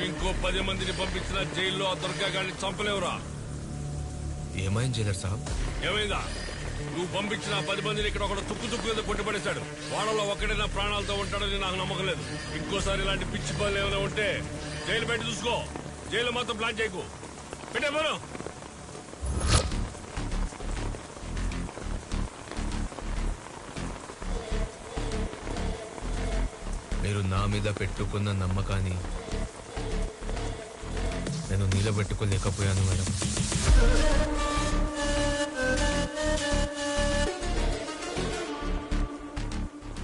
ఇంకో 10 మందిని పంపించిన జైల్లో ఆ దుర్గా గారిని చంపలేవురా. ఏమైంది జైలర్ సాబ్? ఏమైందా? నువ్వు పంపించిన 10 మందిని ఇక్కడ ఒకడు తుక్కు తుక్కు కొట్టిపడేశాడు. వాళ్ళలో ఒక్కడైనా ప్రాణాలతో ఉంటాడని నాకు నమ్మకం లేదు. ఇంకోసారి ఇలాంటి పిచ్చి పనులు ఏమైనా ఉంటే జైలు బయట చూసుకో. జైలు మాత్రం ప్లాన్ చేయకు. పెట్టే పోను. మీరు నా మీద పెట్టుకున్న నమ్మకాన్ని నేను నిలబెట్టుకోలేకపోయాను మేడం.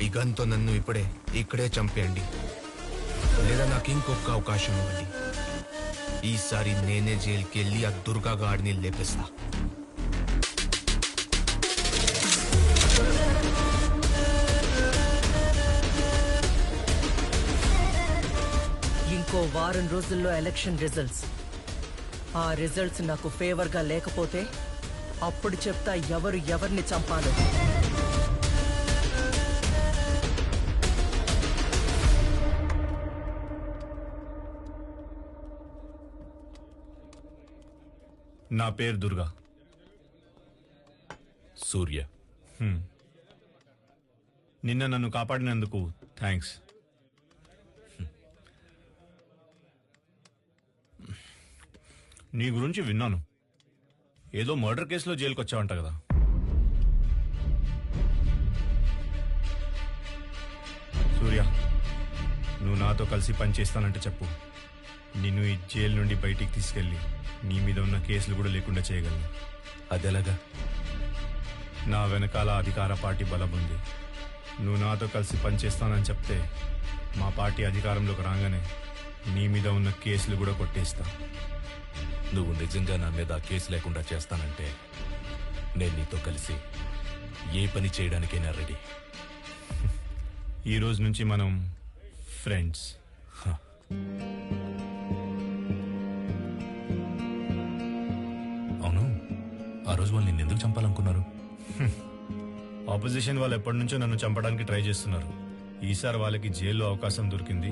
ఈ గన్తో నన్ను ఇక్కడే చంపేయండి, లేదా నాకు ఇంకొక అవకాశం ఇవ్వండి. ఈసారి నేనే జైలుకి వెళ్ళి ఆ దుర్గా గాడిని లేపేస్తా. ఇంకో వారం రోజుల్లో ఎలక్షన్ రిజల్ట్స్. ఆ రిజల్ట్స్ నాకు ఫేవర్ గా లేకపోతే అప్పుడు చెప్తా ఎవరు ఎవరిని చంపాలో. నా పేరు దుర్గా. సూర్య. నిన్న నన్ను కాపాడినందుకు థ్యాంక్స్. నీ గురించి విన్నాను. ఏదో మర్డర్ కేసులో జైలుకి వచ్చావంట కదా? సూర్య, నువ్వు నాతో కలిసి పనిచేస్తానంటే చెప్పు. నిన్ను ఈ జైలు నుండి బయటికి తీసుకెళ్ళి నీ మీద ఉన్న కేసులు కూడా లేకుండా చేయగలను. అదెలాగా? నా వెనకాల అధికార పార్టీ బలం ఉంది. నువ్వు నాతో కలిసి పనిచేస్తానని చెప్తే మా పార్టీ అధికారంలోకి రాగానే నీ మీద ఉన్న కేసులు కూడా కొట్టేస్తా. నువ్వు నిజంగా నా మీద కేసు లేకుండా చేస్తానంటే నేను నీతో కలిసి ఏ పని చేయడానికైనా రెడీ. ఈ రోజు నుంచి మనం ఫ్రెండ్స్. ఆ రోజు వాళ్ళు నిన్నెందుకు చంపాలనుకున్నారు? ఆపోజిషన్ వాళ్ళు ఎప్పటి నుంచో నన్ను చంపడానికి ట్రై చేస్తున్నారు. ఈసారి వాళ్ళకి జైల్లో అవకాశం దొరికింది,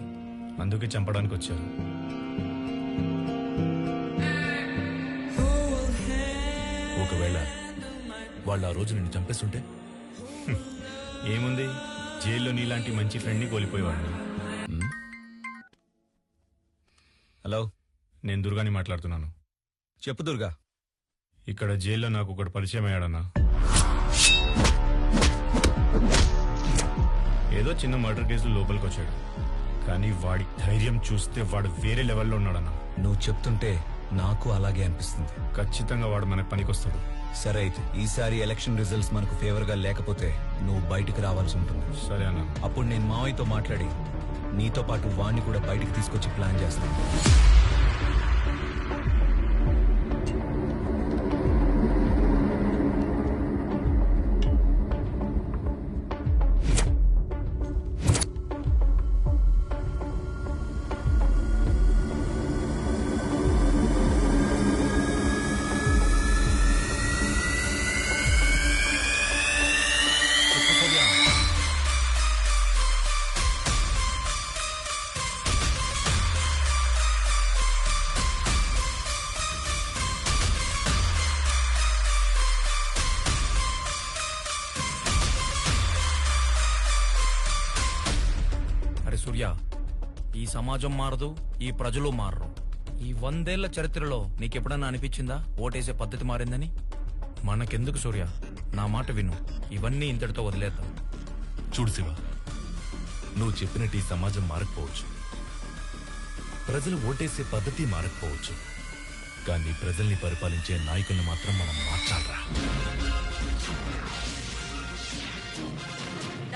అందుకే చంపడానికి వచ్చారు. ఒకవేళ వాళ్ళు ఆ రోజు నిన్ను చంపేస్తుంటే? ఏముంది, జైల్లో నీలాంటి మంచి ఫ్రెండ్ని కోల్పోయేవాడిని. హలో, నేను దుర్గాని మాట్లాడుతున్నాను. చెప్పు దుర్గా. ఇక్కడ జైల్లో నాకు ఒకటి పరిచయం అయ్యాడన్నా. ఏదో చిన్న మర్డర్ కేసులో లోపలికి వచ్చాడు, కానీ వాడి ధైర్యం చూస్తే వాడు వేరే లెవెల్లో ఉన్నాడన్నా. నువ్వు చెప్తుంటే నాకు అలాగే అనిపిస్తుంది. ఖచ్చితంగా వాడు మనకు పనికొస్తాడు. సరే అయితే ఈసారి ఎలక్షన్ రిజల్ట్స్ మనకు ఫేవర్ గా లేకపోతే నువ్వు బయటికి రావాల్సి ఉంటుంది. సరే అన్నా. అప్పుడు నేను మావయ్యతో మాట్లాడి నీతో పాటు వాణ్ణి కూడా బయటికి తీసుకొచ్చి ప్లాన్ చేస్తాను. సూర్య, ఈ సమాజం మారదు, ఈ ప్రజలు మారరు. ఈ 100 ఏళ్ల చరిత్రలో నీకెప్పుడన్నా అనిపించిందా ఓటేసే పద్ధతి మారిందని? మనకెందుకు సూర్య, నా మాట విను, ఇవన్నీ ఇంతటితో వదిలేద్దాం. చూడు శివ, నువ్వు చెప్పినట్టు ఈ సమాజం మారకపోవచ్చు, ప్రజలు ఓటేసే పద్ధతి మారకపోవచ్చు, కానీ ప్రజల్ని పరిపాలించే నాయకుల్ని మాత్రం మనం మార్చాలరా.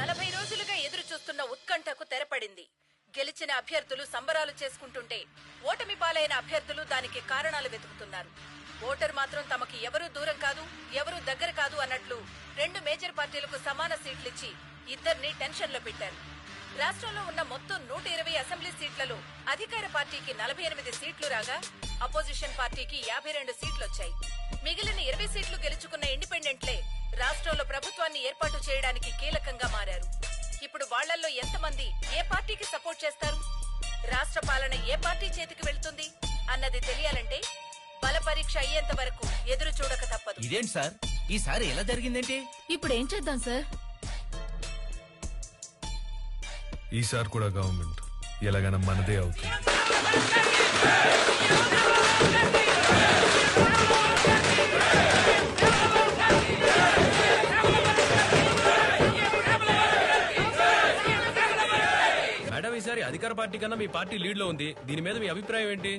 40 రోజులుగా ఎదురు చూస్తున్న ఉత్కంఠకు తెరపడింది. గెలిచిన అభ్యర్థులు సంబరాలు చేసుకుంటుంటే ఓటమి పాలైన అభ్యర్థులు దానికి కారణాలు వెతుకుతున్నారు. ఓటర్ మాత్రం తమకి ఎవరూ దూరం కాదు, ఎవరూ దగ్గర కాదు అన్నట్లు 2 మేజర్ పార్టీలకు సమాన సీట్లిచ్చి ఇద్దరిని టెన్షన్ లో పెట్టారు. రాష్ట్రంలో ఉన్న మొత్తం 120 అసెంబ్లీ సీట్లలో అధికార పార్టీకి 48 సీట్లు రాగా అపోజిషన్ పార్టీకి 52 సీట్లొచ్చాయి. మిగిలిన 20 సీట్లు గెలుచుకున్న ఇండిపెండెంట్లే రాష్ట్రంలో ప్రభుత్వాన్ని ఏర్పాటు చేయడానికి కీలకంగా మారారు. ఇప్పుడు వాళ్లల్లో ఎంతమంది ఏ పార్టీకి సపోర్ట్ చేస్తారు, రాష్ట్ర పాలన ఏ పార్టీ చేతికి వెళ్తుంది అన్నది తెలియాలంటే బల పరీక్ష అయ్యేంత వరకు ఎదురు చూడక తప్పదు. ఇదేంటి సార్, ఈసారి ఎలా జరిగిందేంటి? ఇప్పుడు ఏం చేద్దాం సార్? ఈసారి కూడా గవర్నమెంట్ ఎలాగైనా మనదే అవుతుంది. మేడం, ఈసారి అధికార పార్టీ కన్నా మీ పార్టీ లీడ్ లో ఉంది. దీని మీద మీ అభిప్రాయం ఏంటి?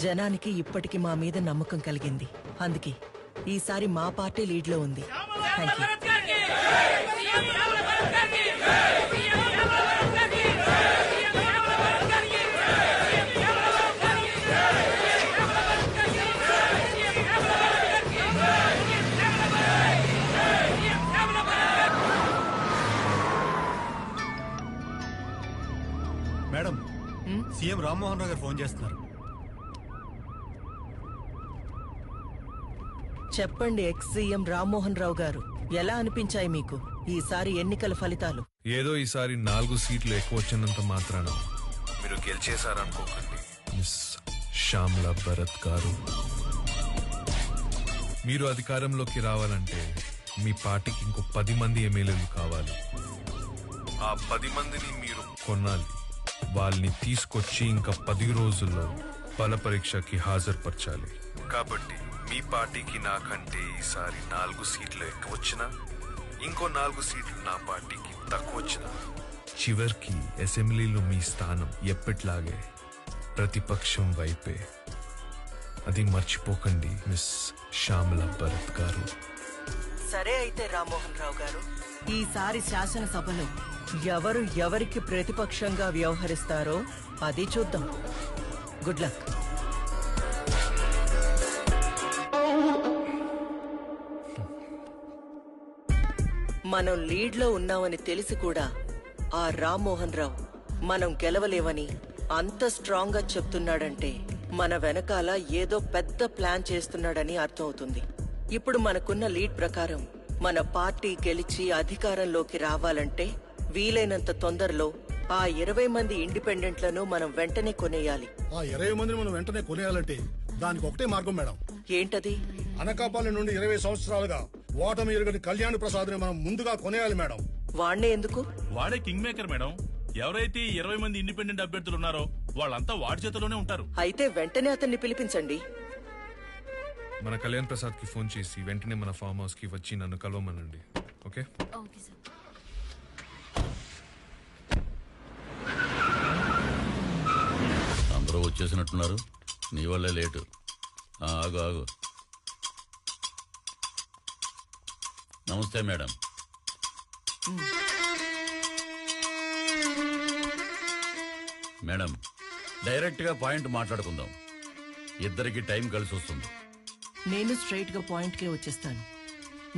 జనానికి ఇప్పటికి మా మీద నమ్మకం కలిగింది, అందుకే ఈసారి మా పార్టీ లీడ్ లో ఉంది. Thank you. Madam, CM Rammohan Rao గారు ఫోన్ చేస్తున్నారు. చెప్పండి ఎక్స్ సీఎం రామ్మోహన్ రావు గారు, ఎలా అనిపించాయి మీకు ఈసారి ఎన్నికల ఫలితాలు? ఏదో ఈసారి 4 సీట్లు ఎక్కువ వచ్చినంత మాత్రాన మీరు గెలిచేశారనుకోకండి మిస్ శ్యామ్లా భరత్ గారు. మీరు అధికారంలోకి రావాలంటే మీ పార్టీకి ఇంకో 10 మంది ఎమ్మెల్యేలు కావాలి. ఆ 10 మందిని మీరు కొనాలి. వాళ్ళని తీసుకొచ్చి ఇంకా 10 రోజుల్లో బల పరీక్షకి హాజరుపరచాలి. కాబట్టి మీ పార్టీకి నాకంటే ఈసారి 4 సీట్లు ఎక్కువ వచ్చినా, ఇంకో 4 సీట్లు నా పార్టీకి తక్కువ వచ్చినా, చివరికి అసెంబ్లీలో మీ స్థానం ఎప్పటిలాగే ప్రతిపక్షం వైపే. అది మర్చిపోకండి మిస్ శ్యామలా భరత్ గారు. సరే అయితే రామ్మోహన్ రావు గారు, ఈసారి శాసనసభలో ఎవరు ఎవరికి ప్రతిపక్షంగా వ్యవహరిస్తారో అది చూద్దాం. Good luck. మనం లీడ్ లో ఉన్నామని తెలిసి కూడా ఆ రామ్మోహన్ రావు మనం గెలవలేవని అంత స్ట్రాంగ్ గా చెప్తున్నాడంటే మన వెనకాల ఏదో పెద్ద ప్లాన్ చేస్తున్నాడని అర్థమవుతుంది. ఇప్పుడు మనకున్న లీడ్ ప్రకారం మన పార్టీ గెలిచి అధికారంలోకి రావాలంటే వీలైనంత తొందరలో ఆ 20 మంది ఇండిపెండెంట్లను మనం వెంటనే కొనేయాలి. ఆ 20 మందిని మనం వెంటనే కొనేయాలంటే దానికి ఒకటే మార్గం మేడం. ఏంటది? అనకాపల్లి నుండి 20 సంవత్సరాలుగా ఓటమి ఎరుగని కళ్యాణ్ ప్రసాద్ ని మనం ముందుగా కొనేయాలి మేడం. వాణ్ణే ఎందుకు? వాడే కింగ్ మేకర్ మేడం. ఎవరైతే 20 మంది ఇండిపెండెంట్ అభ్యర్థులు ఉన్నారో వాళ్ళంతా వాడి చేతిలోనే ఉంటారు. అయితే వెంటనే అతన్ని పిలిపించండి. మన కళ్యాణ్ ప్రసాద్ కి ఫోన్ చేసి వెంటనే మన ఫామ్ హౌస్ కి వచ్చి నన్ను కలవమనండి. ఓకే? Okay sir. అందరూ వచ్చేసినట్టున్నారు. నీ వల్లే లేటు. ఆగు ఆగు. నమస్తే మేడం. మేడం, డైరెక్ట్ గా పాయింట్ మాట్లాడుకుందాం. ఇద్దరికి టైం కలిసి వస్తుంది. నేను స్ట్రైట్ గా పాయింట్ కే వచ్చేస్తాను.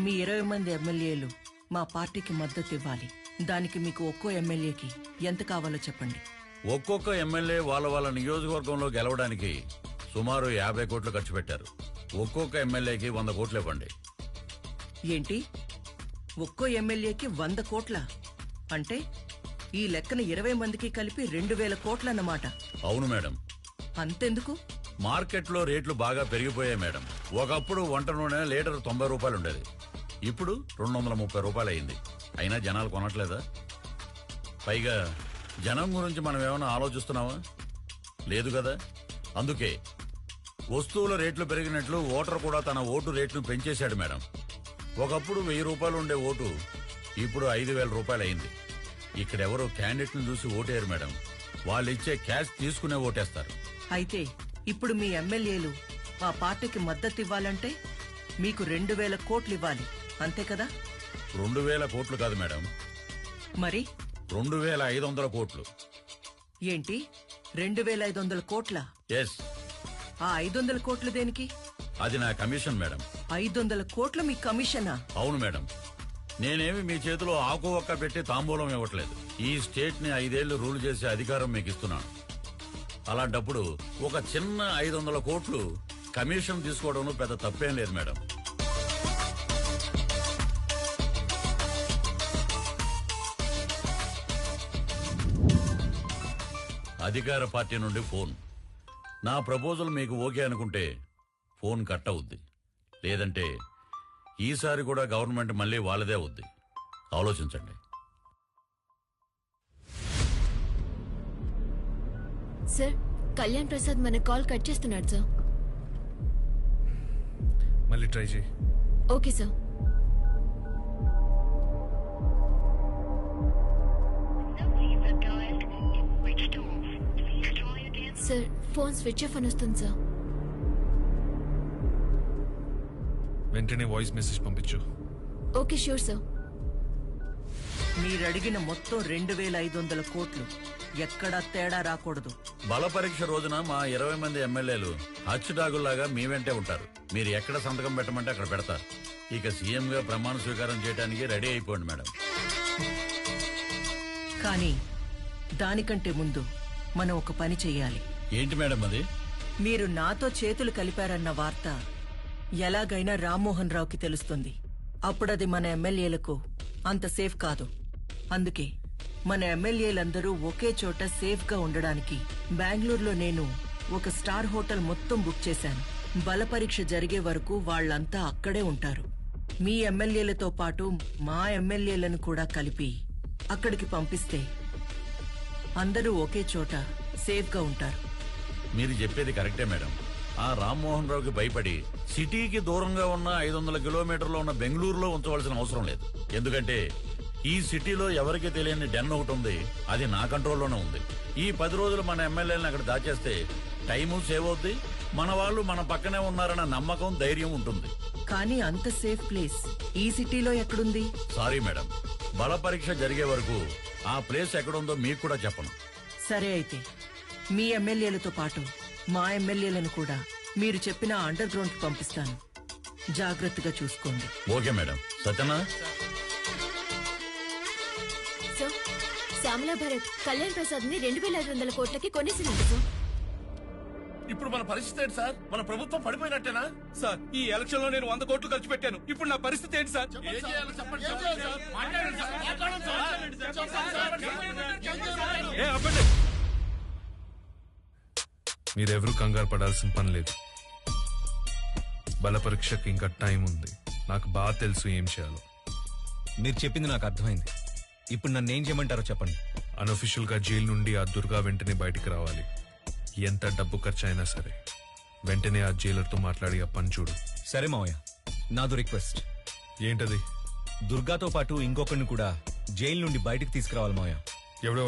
మీ 20 మంది ఎమ్మెల్యేలు మా పార్టీకి మద్దతు ఇవ్వాలి. దానికి మీకు ఒక్కో ఎమ్మెల్యేకి ఎంత కావాలో చెప్పండి. ఒక్కొక్క ఎమ్మెల్యే వాళ్ళ నియోజకవర్గంలో గెలవడానికి సుమారు 50 కోట్లు ఖర్చు పెట్టారు. ఒక్కొక్క ఎమ్మెల్యేకి 100 కోట్లు ఇవ్వండి. ఏంటి? ఒక్కో ఎమ్మెల్యేకి 100 కోట్ల? అంటే ఈ లెక్కన 20 మందికి కలిపి 2000 కోట్లన్నమాట. అవును మేడం. అంతెందుకు? మార్కెట్లో రేట్లు బాగా పెరిగిపోయాయి మేడం. ఒకప్పుడు వంట నూనె లీటర్ 90 రూపాయలు ఉండేది. ఇప్పుడు 230 రూపాయలు అయింది. అయినా జనాలు కొనట్లేదా? పైగా జనం గురించి మనం ఏమైనా ఆలోచిస్తున్నావా? లేదు కదా. అందుకే వస్తువుల రేట్లు పెరిగినట్లు ఓటర్ కూడా తన ఓటు రేట్ను పెంచేశాడు మేడం. ఒకప్పుడు 1000 రూపాయలు ఉండే ఓటు ఇప్పుడు 5000 రూపాయలు అయింది. ఇక్కడెవరో క్యాండిడేట్ను చూసి ఓటేయరు మేడం. వాళ్ళు ఇచ్చే క్యాష్ తీసుకునే ఓటేస్తారు. అయితే ఇప్పుడు మీ ఎమ్మెల్యేలు మా పార్టీకి మద్దతు ఇవ్వాలంటే మీకు 2000 కోట్లు ఇవ్వాలి. అంతే కదా? 2000 కోట్లు కాదు మేడం, మరి 2500 కోట్లు. ఏంటి? 2500 కోట్ల? ఎస్. ఆ 500 కోట్లు దేనికి? అది నా కమిషన్ మేడం. 500 కోట్లు మీ కమిషనా? అవును మేడం. నేనేమి మీ చేతిలో ఆకు ఒక్క పెట్టి తాంబూలం ఇవ్వట్లేదు. ఈ స్టేట్ ని 5 ఏళ్లు రూల్ చేసే అధికారం మీకు ఇస్తున్నాను. అలాంటప్పుడు ఒక చిన్న 500 కోట్లు కమిషన్ తీసుకోవడంలో పెద్ద తప్పేం లేదు మేడం. అధికార పార్టీ నుండి ఫోన్. నా ప్రపోజల్ మీకు ఓకే అనుకుంటే ఫోన్ కట్ అవుద్ది. లేదంటే ఈసారి కూడా గవర్నమెంట్ మళ్ళీ వాళ్ళదే అవుద్ది. ఆలోచించండి. సార్, కళ్యాణ్ ప్రసాద్ మన కాల్ కట్ చేస్తున్నాడు సార్. మళ్ళీ ట్రై చేయి. Okay sir. Sir, phone switch off అని వస్తుంది సార్. వెంటనే వాయిస్ మెసేజ్ పంపించు. Okay, sure sir. మీరడిగిన మొత్తం 2500 కోట్లు. ఎక్కడా తేడా రాకూడదు. బల పరీక్ష రోజున మా 20 మంది ఎమ్మెల్యేలు హచ్చుడాగుల్లాగా మీ వెంటే ఉంటారు. మీరు ఎక్కడ సంతకం పెట్టమంటే అక్కడ పెడతారు. ఇక సీఎం గా ప్రమాణ స్వీకారం చేయడానికి రెడీ అయిపోండి మేడం. కానీ దానికంటే ముందు మనం ఒక పని చెయ్యాలి. ఏంటి మేడం అది? మీరు నాతో చేతులు కలిపారన్న వార్త ఎలాగైనా రామ్మోహన్ రావుకి తెలుస్తుంది. అప్పుడది మన ఎమ్మెల్యేలకు అంత సేఫ్ కాదు. అందుకే మన ఎమ్మెల్యేలందరూ ఒకే చోట సేఫ్ గా ఉండడానికి బెంగళూరులో నేను ఒక స్టార్ హోటల్ మొత్తం బుక్ చేశాను. బల పరీక్ష జరిగే వరకు వాళ్ళంతా అక్కడే ఉంటారు. మీ ఎమ్మెల్యేలతో పాటు మా ఎమ్మెల్యేలను కూడా కలిపి అక్కడికి పంపిస్తే అందరూ ఒకే చోట సేఫ్ గా ఉంటారు. మీరు చెప్పేది కరెక్టే మేడం. ఆ రామ్మోహన్ రావుకి భయపడి సిటీకి దూరంగా ఉన్న 500 కిలోమీటర్లో ఉన్న బెంగళూరులో ఉంచవలసిన అవసరం లేదు. ఎందుకంటే ఈ సిటీలో ఎవరికి తెలియని డెన్ ఒకటి ఉంది. అది నా కంట్రోల్లోనే ఉంది. ఈ 10 రోజులు మన ఎమ్మెల్యేలను అక్కడ దాచేస్తే టైము సేవ్ అవుద్ది. మన వాళ్ళు మన పక్కనే ఉన్నారన్న నమ్మకం, ధైర్యం ఉంటుంది. కానీ అంత సేఫ్ ప్లేస్ ఈ సిటీలో ఎక్కడుంది? సారీ మేడం, బల పరీక్ష జరిగే వరకు ఆ ప్లేస్ ఎక్కడుందో మీకు కూడా చెప్పను. సరే, అయితే మీ ఎమ్మెల్యేలతో పాటు మా ఎమ్మెల్యేలను కూడా మీరు చెప్పిన అండర్ గ్రౌండ్ కి పంపిస్తాను. జాగ్రత్తగా చూసుకోండి. Okay madam. సత్యనా? సార్, శ్యామలా భరత్ కళ్యాణ్ ప్రసాద్ ని 2500 కోట్లకి కొనేసినాడు సార్. ఇప్పుడు మన పరిస్థితి ఏంటి సార్? మన ప్రభుత్వం పడిపోయినట్టేనా? సార్ ఈ ఎలక్షన్ లో నేను 100 కోట్లు ఖర్చు పెట్టాను. ఇప్పుడు నా పరిస్థితి ఏంటి సార్? ఏం చేయాలో చెప్పండి సార్. మాట్లాడండి సార్. ఏ ఆపండి. మీరెవరూ కంగారు పడాల్సిన పని లేదు. బల పరీక్షకి ఇంకా టైం ఉంది. నాకు బాగా తెలుసు ఏం చేయాలో. మీరు చెప్పింది నాకు అర్థమైంది. ఇప్పుడు నన్ను ఏం చేయమంటారో చెప్పండి. అన్అఫిషియల్ గా జైలు నుండి ఆ దుర్గా వెంటనే బయటికి రావాలి. ఎంత డబ్బు ఖర్చు అయినా సరే వెంటనే ఆ జైలర్తో మాట్లాడి ఆ పని చూడు. సరే మావయ్య, నాదో రిక్వెస్ట్. ఏంటది? దుర్గాతో పాటు ఇంకొకరిని కూడా జైలు నుండి బయటికి తీసుకురావాలి మావయ్య. ఎవడో